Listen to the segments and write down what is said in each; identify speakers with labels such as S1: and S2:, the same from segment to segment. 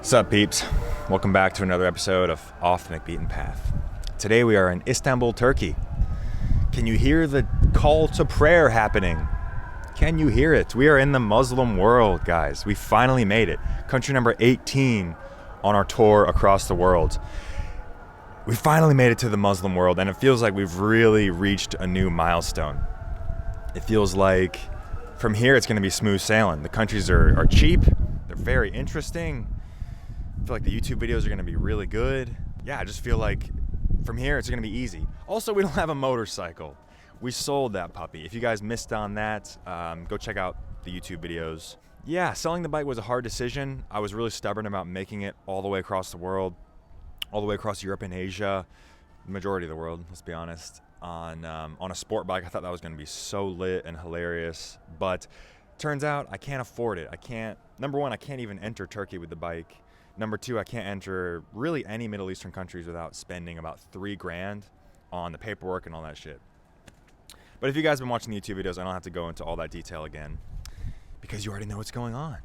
S1: What's up, peeps? Welcome back to another episode of Off the McBeaten Path. Today we are in Istanbul, Turkey. Can you hear the call to prayer happening? Can you hear it? We are in the Muslim world, guys. We finally made it. Country number 18 on our tour across the world. We finally made it to the Muslim world, and it feels like we've really reached a new milestone. It feels like from here it's going to be smooth sailing. The countries are cheap. They're very interesting. I feel like the YouTube videos are going to be really good. Yeah, I just feel like from here it's going to be easy. Also, we don't have a motorcycle. We sold that puppy. If you guys missed on that, go check out the YouTube videos. Yeah, selling the bike was a hard decision. I was really stubborn about making it all the way across the world, all the way across Europe and Asia, the majority of the world, let's be honest, on a sport bike. I thought that was going to be so lit and hilarious, but turns out I can't afford it. Number one, I can't even enter Turkey with the bike. Number two, I can't enter really any Middle Eastern countries without spending about $3,000 on the paperwork and all that shit. But if you guys have been watching the YouTube videos, I don't have to go into all that detail again because you already know what's going on.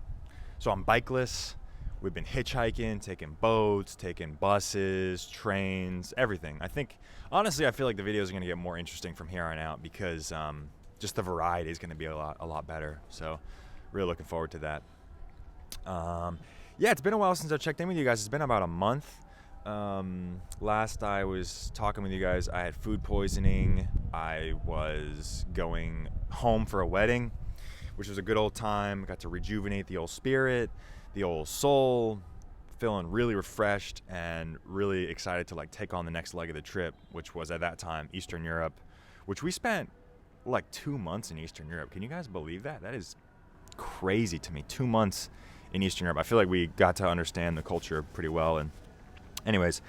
S1: So I'm bikeless. We've been hitchhiking, taking boats, taking buses, trains, everything. Honestly, I feel like the videos are going to get more interesting from here on out because just the variety is going to be a lot better. So really looking forward to that. Yeah, it's been a while since I checked in with you guys. It's been about a month. Last I was talking with you guys, I had food poisoning. I was going home for a wedding, which was a good old time. Got to rejuvenate the old spirit, the old soul, feeling really refreshed and really excited to take on the next leg of the trip, which was at that time Eastern Europe, which we spent 2 months in Eastern Europe. Can you guys believe that? That is crazy to me. 2 months in Eastern Europe. I feel like we got to understand the culture pretty well. And anyways,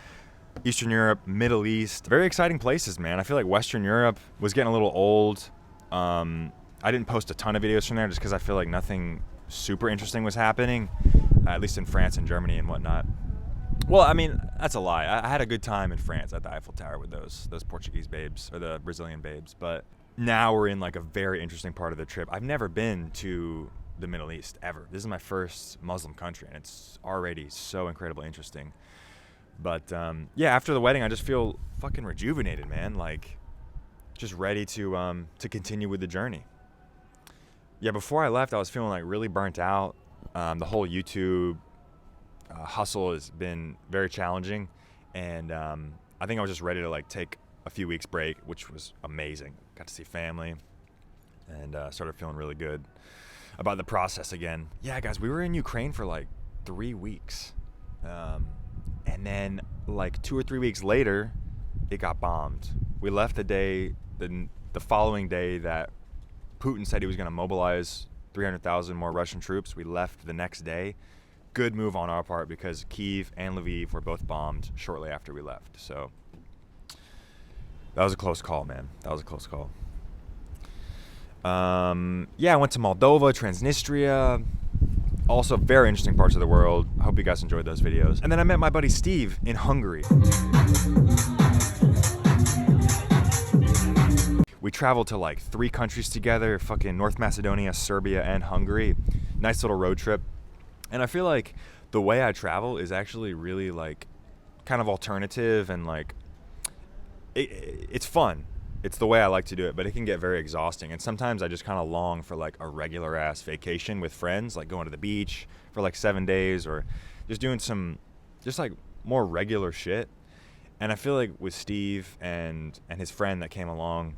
S1: Eastern Europe, Middle East, very exciting places, man. I feel like Western Europe was getting a little old. I didn't post a ton of videos from there just because I feel like nothing super interesting was happening, at least in France and Germany and whatnot. Well, I mean, that's a lie. I had a good time in France at the Eiffel Tower with those Portuguese babes or the Brazilian babes. But now we're in a very interesting part of the trip. I've never been to the Middle East ever. This is my first Muslim country, and it's already so incredibly interesting. But yeah, after the wedding, I just feel fucking rejuvenated, man. Just ready to continue with the journey. Yeah, before I left, I was feeling really burnt out. The whole YouTube hustle has been very challenging, and I think I was just ready to take a few weeks break, which was amazing. Got to see family, and started feeling really good about the process again. Yeah, guys, we were in Ukraine for 3 weeks. And then 2 or 3 weeks later, it got bombed. We left the following day that Putin said he was going to mobilize 300,000 more Russian troops. We left the next day. Good move on our part because Kyiv and Lviv were both bombed shortly after we left. So that was a close call, man. That was a close call. Yeah, I went to Moldova, Transnistria, also very interesting parts of the world. I hope you guys enjoyed those videos. And then I met my buddy Steve in Hungary. We traveled to 3 countries together, fucking North Macedonia, Serbia, and Hungary. Nice little road trip. And I feel like the way I travel is actually really kind of alternative and it's fun. It's the way I like to do it, but it can get very exhausting. And sometimes I just kind of long for a regular ass vacation with friends, going to the beach for 7 days or just doing some more regular shit. And I feel like with Steve and his friend that came along,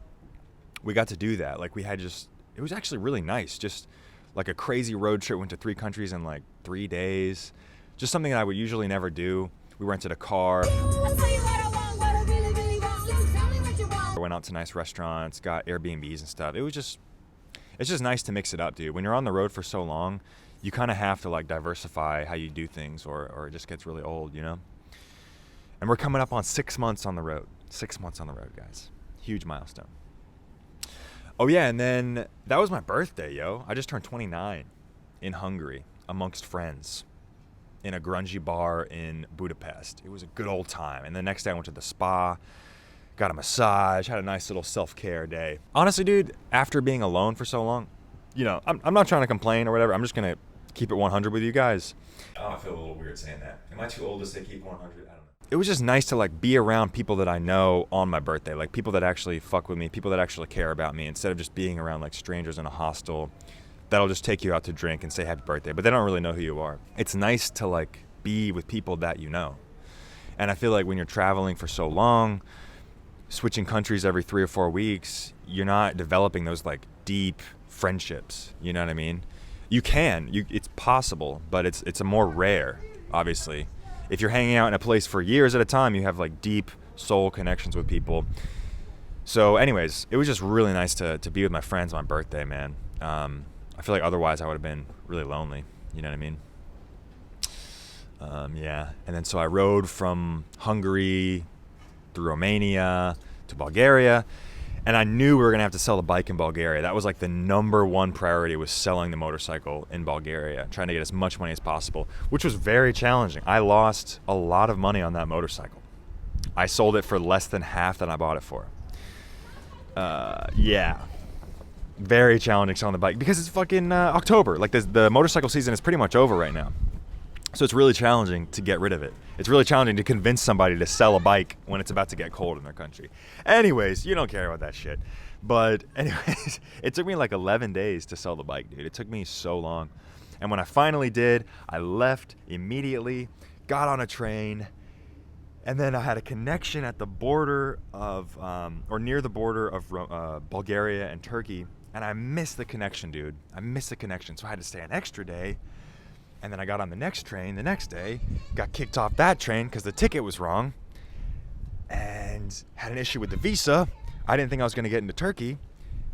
S1: we got to do that. It was actually really nice. Just a crazy road trip, went to 3 countries in 3 days. Just something that I would usually never do. We rented a car. Went out to nice restaurants, got Airbnbs and stuff. It's just nice to mix it up, dude. When you're on the road for so long, you kind of have to diversify how you do things or it just gets really old, you know? And we're coming up on 6 months on the road. 6 months on the road, guys. Huge milestone. Oh yeah, and then that was my birthday, yo. I just turned 29 in Hungary amongst friends in a grungy bar in Budapest. It was a good old time. And the next day I went to the spa, got a massage, had a nice little self-care day. Honestly, dude, after being alone for so long, I'm not trying to complain or whatever. I'm just going to keep it 100 with you guys. Oh, I feel a little weird saying that. Am I too old to say keep 100? I don't know. It was just nice to like be around people that I know on my birthday, like people that actually fuck with me, people that actually care about me, instead of just being around like strangers in a hostel that'll just take you out to drink and say happy birthday, but they don't really know who you are. It's nice to like be with people that you know. And I feel like when you're traveling for so long, switching countries every 3 or 4 weeks, you're not developing those like deep friendships. You know what I mean? You can, it's possible, but it's a more rare, obviously. If you're hanging out in a place for years at a time, you have like deep soul connections with people. So anyways, it was just really nice to be with my friends on my birthday, man. I feel like otherwise I would have been really lonely. You know what I mean? Yeah. And then so I rode from Hungary through Romania to Bulgaria. And I knew we were going to have to sell the bike in Bulgaria. That was like the number one priority, was selling the motorcycle in Bulgaria, trying to get as much money as possible, which was very challenging. I lost a lot of money on that motorcycle. I sold it for less than half than I bought it for. Yeah. Very challenging selling the bike because it's fucking October. Like the motorcycle season is pretty much over right now. So it's really challenging to get rid of it. It's really challenging to convince somebody to sell a bike when it's about to get cold in their country. Anyways, you don't care about that shit. But anyways, it took me like 11 days to sell the bike, dude. It took me so long. And when I finally did, I left immediately, got on a train, and then I had a connection at the border of, or near the border of Bulgaria and Turkey. And I missed the connection, dude. I missed the connection. So I had to stay an extra day. And then I got on the next train the next day, got kicked off that train because the ticket was wrong, and had an issue with the visa. I didn't think I was going to get into Turkey.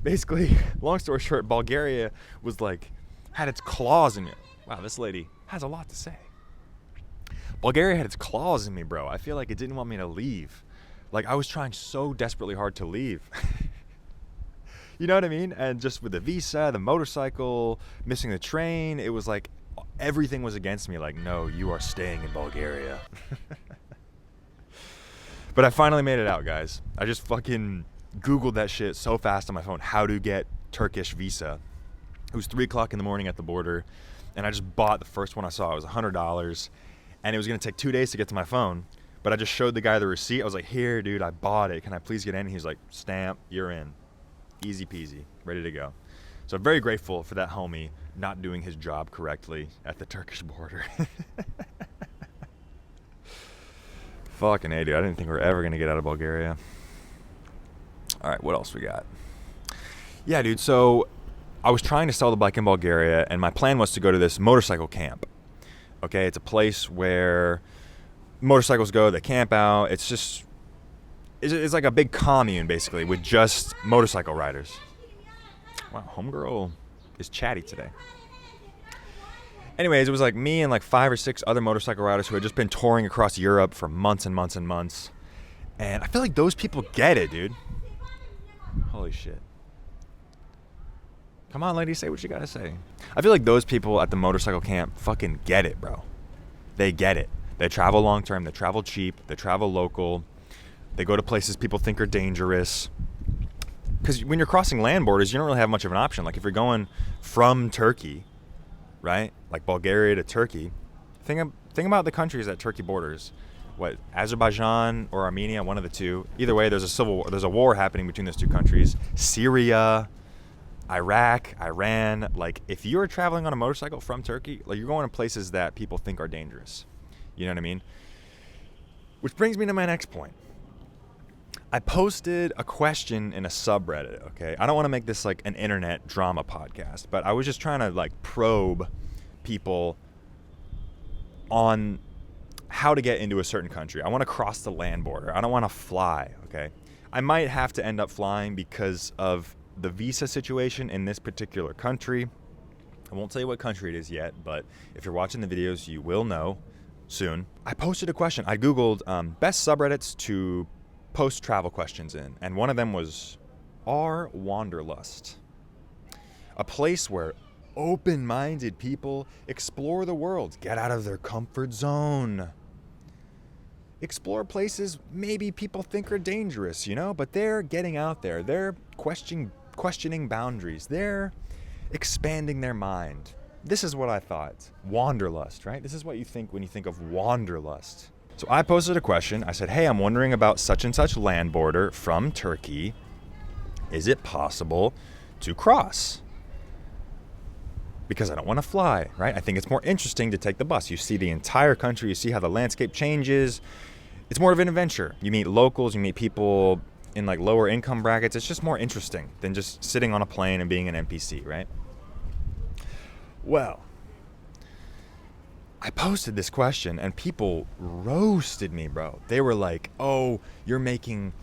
S1: Basically, long story short, Bulgaria was like, had its claws in me. Wow, this lady has a lot to say. Bulgaria had its claws in me, bro. I feel like it didn't want me to leave. Like, I was trying so desperately hard to leave. You know what I mean? And just with the visa, the motorcycle, missing the train, it was like everything was against me. Like, no, you are staying in Bulgaria. But I finally made it out, guys. I just fucking Googled that shit so fast on my phone, how to get Turkish visa. It was 3 o'clock in the morning at the border, and I just bought the first one I saw. It was $100, and it was going to take 2 days to get to my phone. But I just showed the guy the receipt. I was like, here, dude, I bought it. Can I please get in? He was like, stamp, you're in. Easy peasy, ready to go. So I'm very grateful for that homie not doing his job correctly at the Turkish border. Fucking A, dude. I didn't think we were ever going to get out of Bulgaria. All right, what else we got? Yeah, dude, so I was trying to sell the bike in Bulgaria, and my plan was to go to this motorcycle camp. Okay, it's a place where motorcycles go, they camp out. It's like a big commune, basically, with just motorcycle riders. Wow, homegirl is chatty today. Anyways, it was like me and like 5 or 6 other motorcycle riders who had just been touring across Europe for months and months and months. And I feel like those people get it, dude. Holy shit. Come on, lady, say what you gotta say. I feel like those people at the motorcycle camp fucking get it, bro. They get it. They travel long term, they travel cheap, they travel local. They go to places people think are dangerous. Because when you're crossing land borders, you don't really have much of an option. Like if you're going from Turkey, right? Like Bulgaria to Turkey. Think about the countries that Turkey borders. What, Azerbaijan or Armenia, one of the two. Either way, there's a war happening between those two countries. Syria, Iraq, Iran. Like if you're traveling on a motorcycle from Turkey, like you're going to places that people think are dangerous. You know what I mean? Which brings me to my next point. I posted a question in a subreddit, okay? I don't want to make this like an internet drama podcast, but I was just trying to like probe people on how to get into a certain country. I want to cross the land border. I don't want to fly, okay? I might have to end up flying because of the visa situation in this particular country. I won't tell you what country it is yet, but if you're watching the videos, you will know soon. I posted a question. I Googled best subreddits to post travel questions in, and one of them was R Wanderlust, a place where open-minded people explore the world, get out of their comfort zone, explore places maybe people think are dangerous, you know, but they're getting out there, they're questioning boundaries, they're expanding their mind. This is what I thought. Wanderlust, right? This is what you think when you think of wanderlust. So I posted a question. I said, hey, I'm wondering about such and such land border from Turkey. Is it possible to cross? Because I don't want to fly, right? I think it's more interesting to take the bus. You see the entire country. You see how the landscape changes. It's more of an adventure. You meet locals. You meet people in like lower income brackets. It's just more interesting than just sitting on a plane and being an NPC, right? Well, I posted this question and people roasted me, bro. They were like, oh, you're making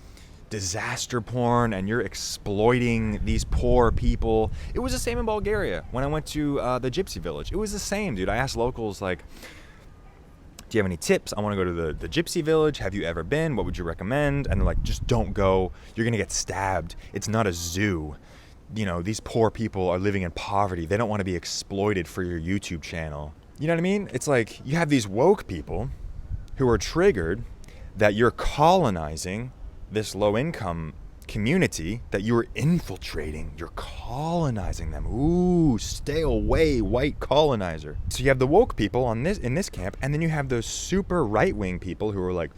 S1: disaster porn and you're exploiting these poor people. It was the same in Bulgaria when I went to the gypsy village. It was the same, dude. I asked locals, like, do you have any tips? I want to go to the gypsy village. Have you ever been? What would you recommend? And they're like, just don't go. You're going to get stabbed. It's not a zoo. You know, these poor people are living in poverty. They don't want to be exploited for your YouTube channel. You know what I mean? It's like you have these woke people who are triggered that you're colonizing this low-income community that you are infiltrating. You're colonizing them. Ooh, stay away, white colonizer. So you have the woke people in this camp, and then you have those super right-wing people who are like,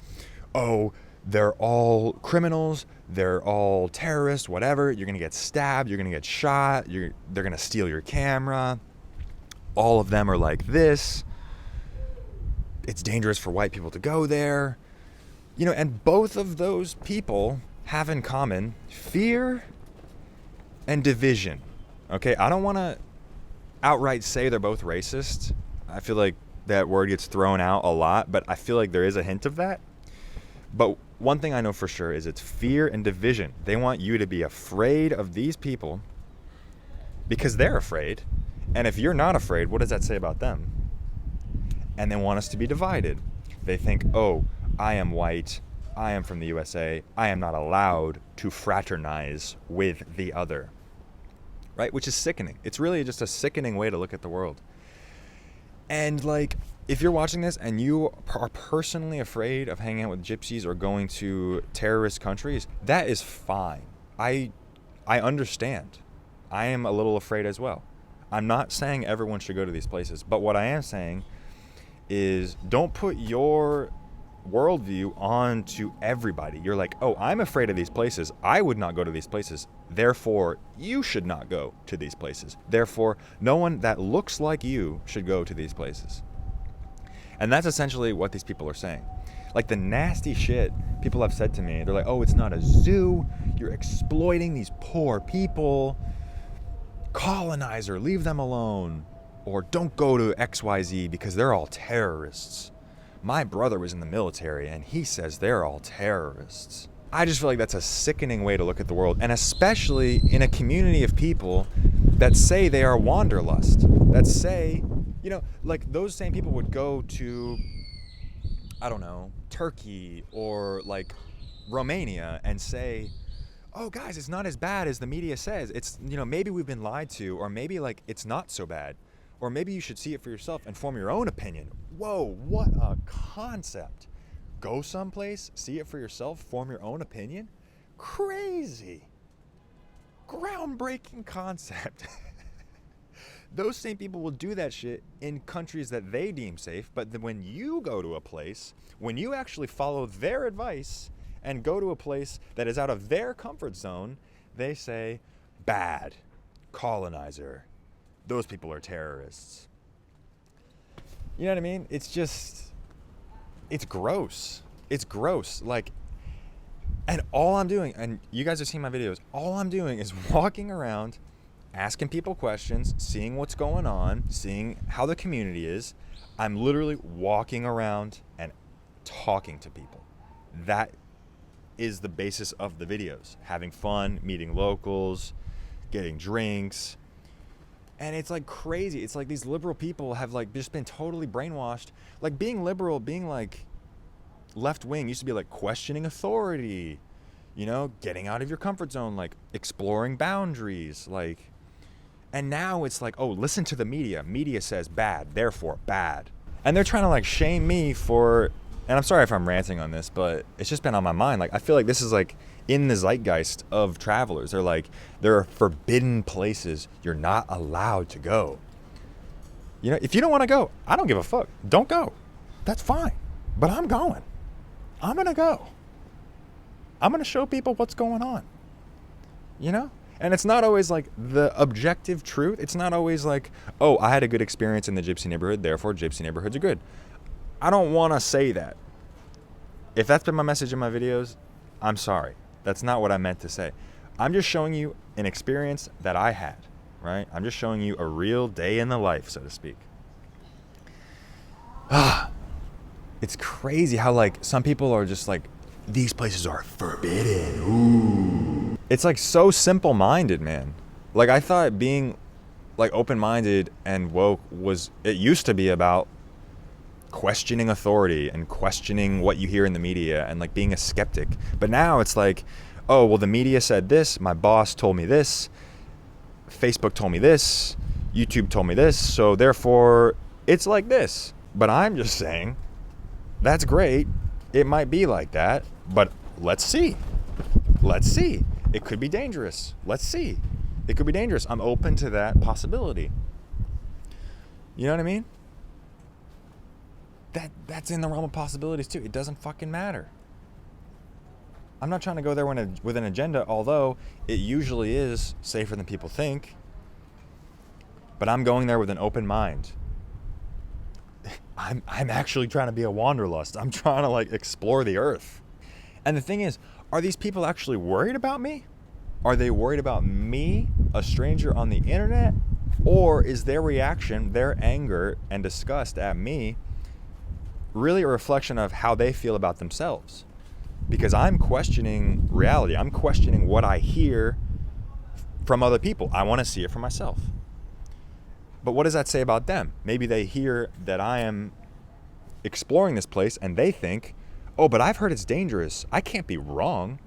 S1: oh, they're all criminals, they're all terrorists, whatever. You're gonna get stabbed, you're gonna get shot, they're gonna steal your camera. All of them are like this. It's dangerous for white people to go there. You know, and both of those people have in common fear and division. Okay, I don't want to outright say they're both racist. I feel like that word gets thrown out a lot, but I feel like there is a hint of that. But one thing I know for sure is it's fear and division. They want you to be afraid of these people because they're afraid. And if you're not afraid, what does that say about them? And they want us to be divided. They think, oh, I am white, I am from the USA, I am not allowed to fraternize with the other. Right? Which is sickening. It's really just a sickening way to look at the world. And like, if you're watching this and you are personally afraid of hanging out with gypsies or going to terrorist countries, that is fine. I understand. I am a little afraid as well. I'm not saying everyone should go to these places, but what I am saying is don't put your worldview onto everybody. You're like, oh, I'm afraid of these places. I would not go to these places. Therefore, you should not go to these places. Therefore, no one that looks like you should go to these places. And that's essentially what these people are saying. Like the nasty shit people have said to me. They're like, oh, it's not a zoo. You're exploiting these poor people. Colonizer, leave them alone. Or don't go to XYZ because they're all terrorists. My brother was in the military and he says they're all terrorists. I just feel like that's a sickening way to look at the world, and especially in a community of people that say they are wanderlust, that say, you know, like those same people would go to, I don't know, Turkey or like Romania and say, oh guys, it's not as bad as the media says. It's, you know, maybe we've been lied to, or maybe like it's not so bad. Or maybe you should see it for yourself and form your own opinion. Whoa, what a concept. Go someplace, see it for yourself, form your own opinion? Crazy. Groundbreaking concept. Those same people will do that shit in countries that they deem safe, but then when you go to a place, when you actually follow their advice and go to a place that is out of their comfort zone, they say, bad, colonizer. Those people are terrorists. You know what I mean? It's just, it's gross. It's gross. Like, and all I'm doing, and you guys have seen my videos, all I'm doing is walking around, asking people questions, seeing what's going on, seeing how the community is. I'm literally walking around and talking to people. That is the basis of the videos. Having fun, meeting locals, getting drinks. And it's like crazy. It's like these liberal people have like just been totally brainwashed. Like being liberal, being like left wing used to be like questioning authority, you know, getting out of your comfort zone, like exploring boundaries, like, and now it's like, oh, listen to the media. Media says bad, therefore bad. And they're trying to like shame me for, and I'm sorry if I'm ranting on this, but it's just been on my mind. Like, I feel like this is like in the zeitgeist of travelers. They're like, there are forbidden places you're not allowed to go. You know, if you don't want to go, I don't give a fuck. Don't go. That's fine. But I'm going. I'm going to go. I'm going to show people what's going on. You know? And it's not always like the objective truth. It's not always like, oh, I had a good experience in the gypsy neighborhood, therefore gypsy neighborhoods are good. I don't want to say that. If that's been my message in my videos, I'm sorry. That's not what I meant to say. I'm just showing you an experience that I had, right? I'm just showing you a real day in the life, so to speak. It's crazy how like some people are just like, these places are forbidden. Ooh. It's like so simple-minded, man. Like I thought being like open-minded and woke it used to be about questioning authority and questioning what you hear in the media and like being a skeptic. But now it's like, oh, well, the media said this, my boss told me this, Facebook told me this, YouTube told me this, so therefore it's like this. But I'm just saying, that's great. It might be like that, but let's see. Let's see. It could be dangerous. Let's see. It could be dangerous. I'm open to that possibility. You know what I mean? That's in the realm of possibilities too. It doesn't fucking matter. I'm not trying to go there with an agenda, although it usually is safer than people think. But I'm going there with an open mind. I'm actually trying to be a wanderlust. I'm trying to like explore the earth. And the thing is, are these people actually worried about me? Are they worried about me, a stranger on the internet? Or is their reaction, their anger and disgust at me really a reflection of how they feel about themselves? Because I'm questioning reality. I'm questioning what I hear from other people. I want to see it for myself. But what does that say about them? Maybe they hear that I am exploring this place and they think, oh, but I've heard it's dangerous. I can't be wrong.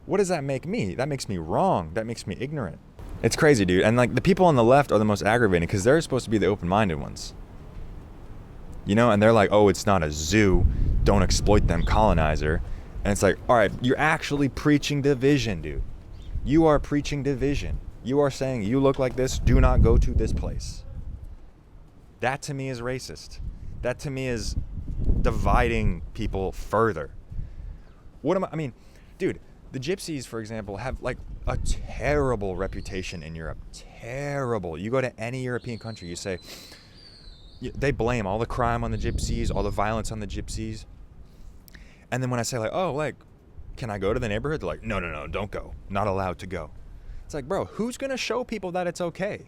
S1: What does that make me? That makes me wrong. That makes me ignorant. It's crazy, dude. And like the people on the left are the most aggravating because they're supposed to be the open-minded ones. You know, and they're like, oh, it's not a zoo. Don't exploit them, colonizer. And it's like, all right, you're actually preaching division, dude. You are preaching division. You are saying you look like this, do not go to this place. That to me is racist. That to me is dividing people further. I mean, dude, the gypsies, for example, have like a terrible reputation in Europe. Terrible. You go to any European country, you say, they blame all the crime on the gypsies, all the violence on the gypsies. And then when I say like, oh, like, can I go to the neighborhood? They're like, no, don't go. Not allowed to go. It's like, bro, who's going to show people that it's okay?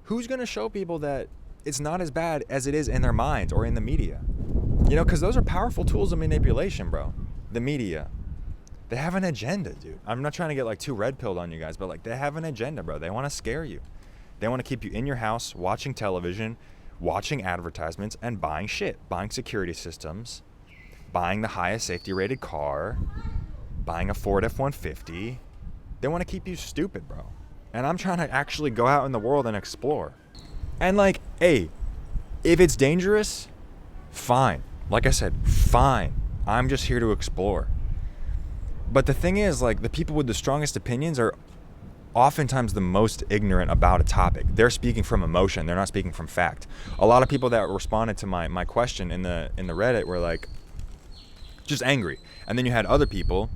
S1: Who's going to show people that it's not as bad as it is in their minds or in the media? You know, because those are powerful tools of manipulation, bro. The media. They have an agenda, dude. I'm not trying to get like too red-pilled on you guys, but like they have an agenda, bro. They want to scare you. They want to keep you in your house, watching television, watching advertisements, and buying shit. Buying security systems, buying the highest safety rated car, buying a Ford F-150. They want to keep you stupid, bro. And I'm trying to actually go out in the world and explore. And like, hey, if it's dangerous, fine. Like I said, fine. I'm just here to explore. But the thing is, like, the people with the strongest opinions are oftentimes the most ignorant about a topic. They're speaking from emotion. They're not speaking from fact. A lot of people that responded to my question in the Reddit were like, just angry. And then you had other people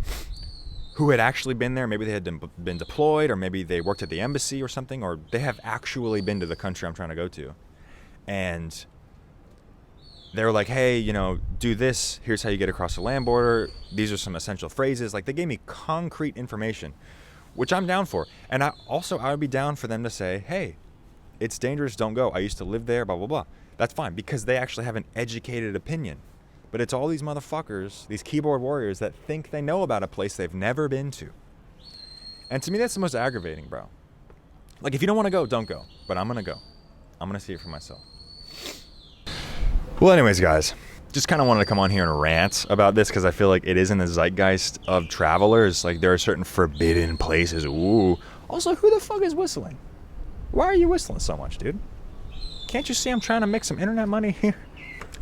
S1: who had actually been there. Maybe they had been deployed, or maybe they worked at the embassy or something, or they have actually been to the country I'm trying to go to. And they were like, hey, you know, do this. Here's how you get across the land border. These are some essential phrases. Like, they gave me concrete information, which I'm down for. And I would be down for them to say, hey, it's dangerous, don't go. I used to live there, blah, blah, blah. That's fine, because they actually have an educated opinion. But it's all these motherfuckers, these keyboard warriors, that think they know about a place they've never been to. And to me, that's the most aggravating, bro. Like, if you don't want to go, don't go. But I'm going to go. I'm going to see it for myself. Well, anyways, guys, just kind of wanted to come on here and rant about this because I feel like it is in the zeitgeist of travelers. Like, there are certain forbidden places. Ooh. Also, who the fuck is whistling? Why are you whistling so much, dude? Can't you see I'm trying to make some internet money here?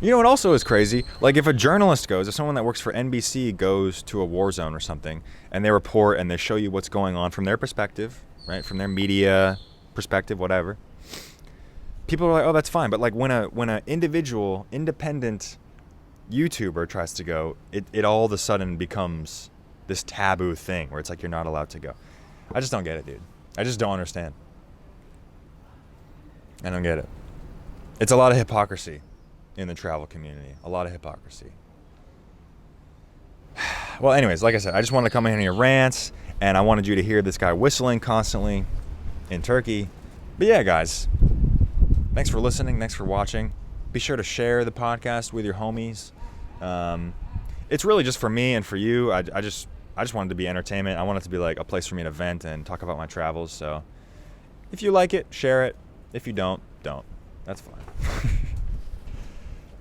S1: You know what also is crazy? Like, if a journalist goes, if someone that works for NBC goes to a war zone or something, and they report and they show you what's going on from their perspective, right? From their media perspective, whatever. people are like, oh, that's fine. But like when a individual, independent YouTuber tries to go, it all of a sudden becomes this taboo thing where it's like you're not allowed to go. I just don't get it, dude. I just don't understand. I don't get it. It's a lot of hypocrisy in the travel community. A lot of hypocrisy. Well, anyways, like I said, I just wanted to come in here and rant, and I wanted you to hear this guy whistling constantly in Turkey. But yeah, guys, thanks for listening. Thanks for watching. Be sure to share the podcast with your homies. It's really just for me and for you. I just wanted to be entertainment. I want it to be like a place for me to vent and talk about my travels. So if you like it, share it. If you don't. That's fine.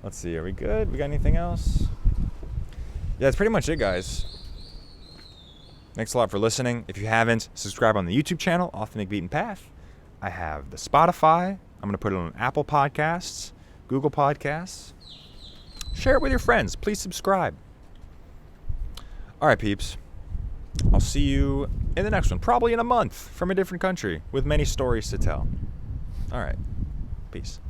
S1: Let's see. Are we good? We got anything else? Yeah, that's pretty much it, guys. Thanks a lot for listening. If you haven't, subscribe on the YouTube channel, Off the McBeaten Path. I have the Spotify. I'm going to put it on Apple Podcasts, Google Podcasts. Share it with your friends. Please subscribe. All right, peeps. I'll see you in the next one, probably in a month, from a different country, with many stories to tell. All right. Peace.